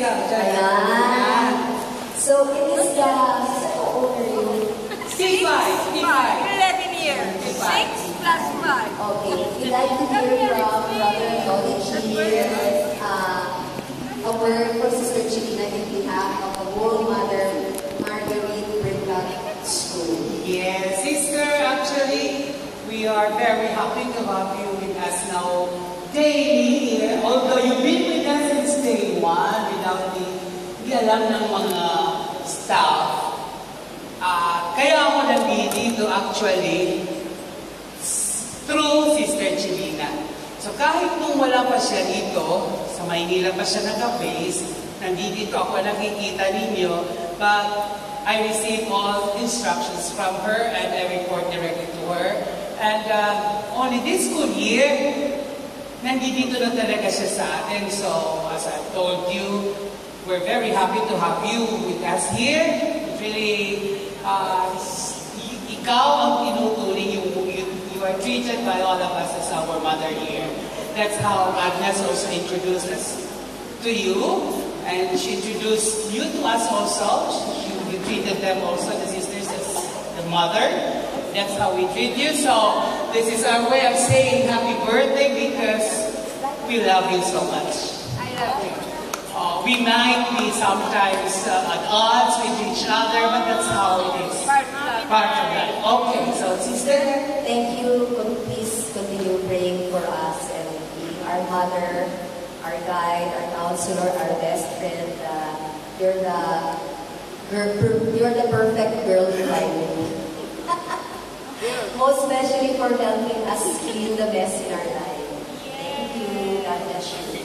Ayan. So, it is the C5. You're letting here. 6 plus 5. Okay. We'd like to hear from Brother Dodichi a word for Sister Chilina in behalf of the whole Mother Marguerite Brincat School. Yes, sister, actually, we are very happy to have you with us now daily. Although you've been with us since day 1 without the alam ng mga staff. Kaya ako nandito actually through Sister Chilina. So kahit nung wala pa siya dito, sa Maynila pa siya nag-base, nandito ako nakikita ninyo, but I receive all instructions from her and I report directly to her. And only this school year, nandito na talaga siya sa atin. So as I told you, we're very happy to have you with us here. It really, ikaw ang tinuturing, you are treated by all of us as our mother here. That's how Agnes also introduced us to you, and she introduced you to us also. You treated them also, the sisters, as the mother. That's how we treat you. So this is our way of saying happy birthday because we love you so much. I love you. We might be sometimes at odds with each other, but that's how it is. Part of that. Okay, so sister. Thank you. Please continue praying for us and being our mother, our guide, our counselor, our best friend. You're the perfect girl in my life. Most especially for helping us clean the mess in our life. Thank you. God bless you.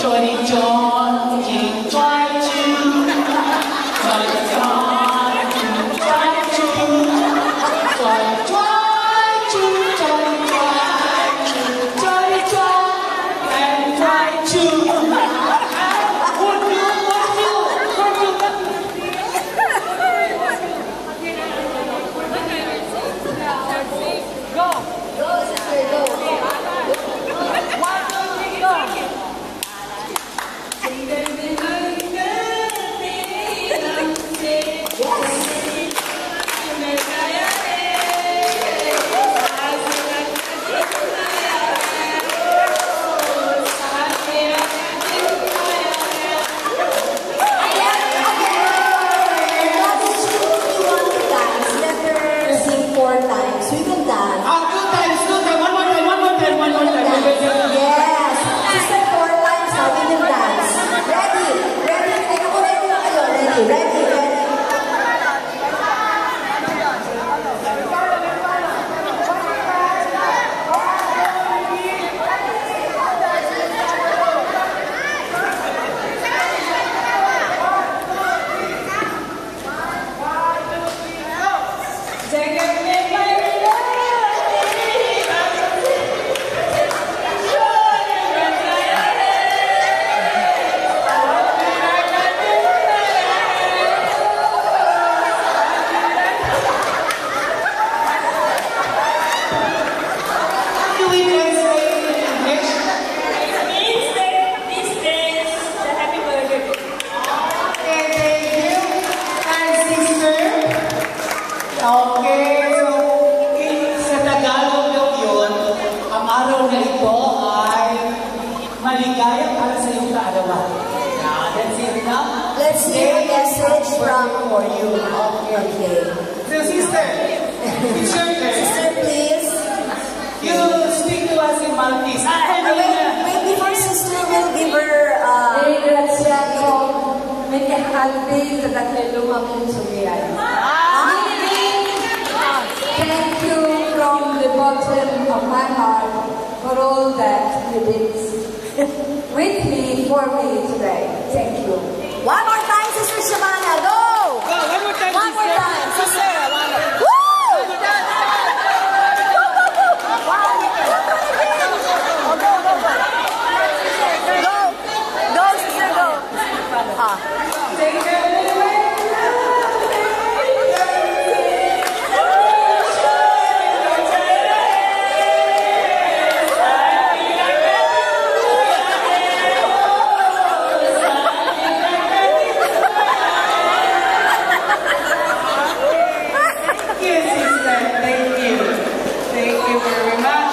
Johnny John, Jing Choi, ready, ready. Okay, so sa Tagalog daw yun, ang araw na ito ay maligaya para sa iyong kaalaman. That's it now. Let's hear a message from for you. Okay. So sister, it's your turn. Sister, please. You speak to us in Maltese. Wait, before sister will give her Ringraziamo Mete Albi sa dakilang akong sumiyan. Thank you from the bottom of my heart for all that you did with me, for me today. Thank you. one more time, Sister Shamana. Go! Go, one more time, One more sister. time, sister. Sister, Woo! Go, go, go! Wow, go, go, go. Go, go, sister, go. Take care. Yes, sister. Thank you. Thank you very much.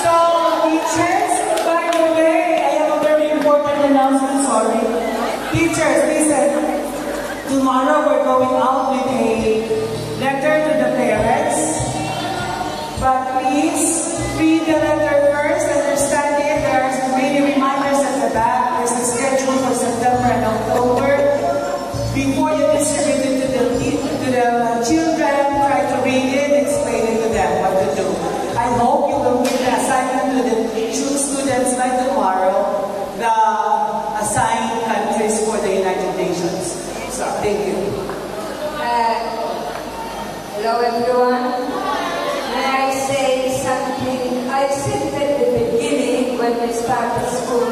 So, teachers, by the way, I have a very important announcement. Sorry. Teachers, listen. Tomorrow we're going out with a letter to the parents. But please, read the letter first, understand it. There are many reminders at the back. There's a schedule for September and October. Before you distribute it to the children, try to read it, explain it to them what to do. I hope you will give the assignment to the students by tomorrow, the assigned countries for the United Nations. So, thank you. Hello everyone. May I say something? I said at the beginning when we started school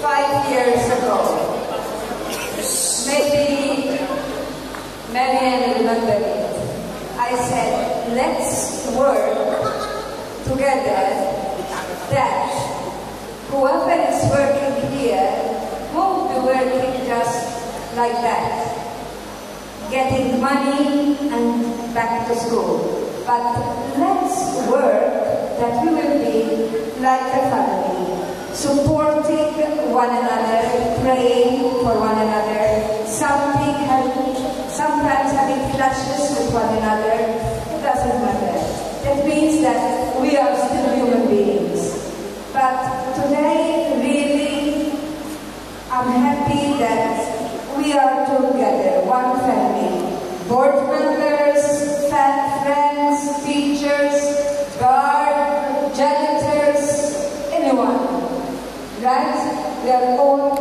5 years ago. Maybe many remember it. I said, let's work together that whoever is working here won't be working just like that, getting money and back to school. But let's work that we will be like a family, supporting one another, praying for one another, sometimes having clashes with one another. It doesn't matter. That means that we are still human beings. But today, really, I'm happy that we are together, one family. Board members, friends, teachers, guard, janitors, anyone. Right? We are all